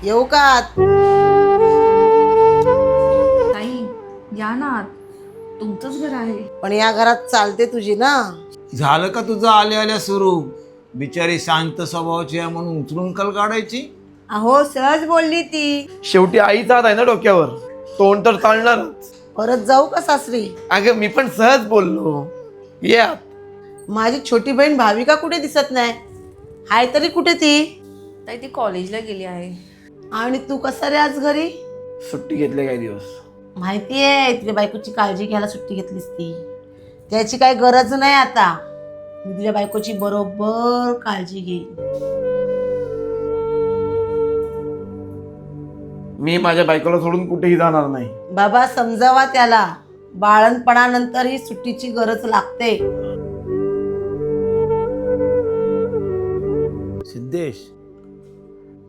येऊ का आत? ताई या ना आत. तुमचंच घर आहे. पण या घरात चालते तुझी ना. झालं का तुझं आल्या आल्या सुरू? बिचारी शांत स्वभावाची आहे म्हणून उचलून कल काढायची. अहो सहज बोलली ती. शेवटी आईचा हात आहे ना डोक्यावर, तोंड तर चालणारच. परत जाऊ का सासरी? अगं मी पण सहज बोललो. ये आत. माझी छोटी बहीण भाविका कुठे दिसत नाही. हाय तरी कुठे ती? ताई ती कॉलेजला गेली आहे. आणि तू कसा रे आज घरी? सुट्टी घेतले काही दिवस. माहितीये तुझ्या बायकोची काळजी घ्यायला सुट्टी घेतलीस ती. त्याची काही गरज नाही आता. मी तुझ्या बायकोची बरोबर काळजी घेईन. मी माझ्या बायकोला सोडून कुठेही जाणार नाही. बाबा समजावा त्याला. बाळणपणानंतर ही सुट्टीची गरज लागते. सिद्धेश,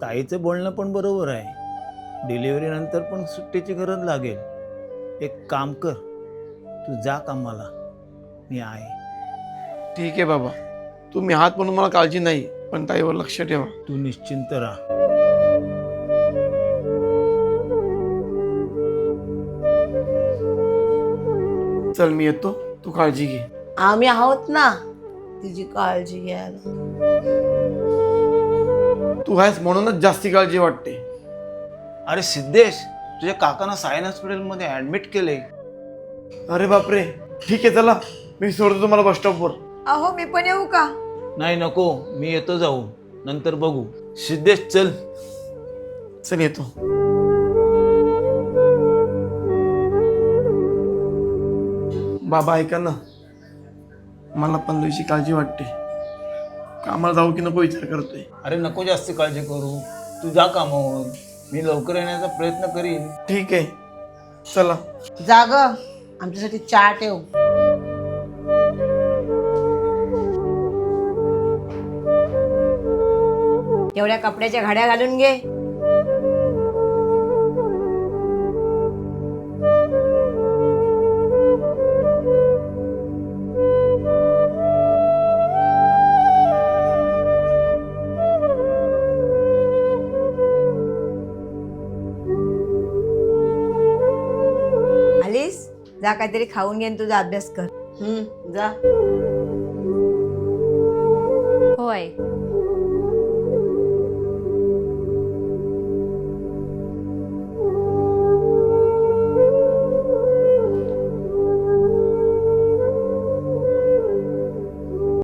ताईचं बोलणं पण बरोबर आहे. डिलिव्हरी नंतर पण सुट्टीची गरज लागेल. एक काम कर, तू जा कामाला, मी आहे. ठीक आहे बाबा, तुम्ही हात म्हणून मला काळजी नाही, पण ताईवर लक्ष ठेवा. तू निश्चिंत राहा. चल मी येतो, तू काळजी घे. आम्ही आहोत ना तिची काळजी घ्यायला. तू आहेस म्हणूनच जास्ती काळजी वाटते. अरे सिद्धेश, तुझ्या काकांना सायन हॉस्पिटलमध्ये ॲडमिट केले. अरे बापरे, ठीक आहे चला, मी सोडतो तुम्हाला बस स्टॉपवर. अहो मी पण येऊ का? नाही नको, मी येतो जाऊ, नंतर बघू. सिद्धेश चल. चल येतो. बाबा ऐका ना, मला पण तुझी काळजी वाटते. कामाला जाऊ की नको विचार करतोय. अरे नको जास्त काळजी करू, तू जा कामावर, मी लवकर येण्याचा प्रयत्न करीन. ठीक आहे चला. जाग आमच्यासाठी चहा ठेव. तेवढ्या कपड्याच्या घड्या घालून घे. आलीस? जा काहीतरी खाऊन घे आणि तुझा अभ्यास कर. जा. होय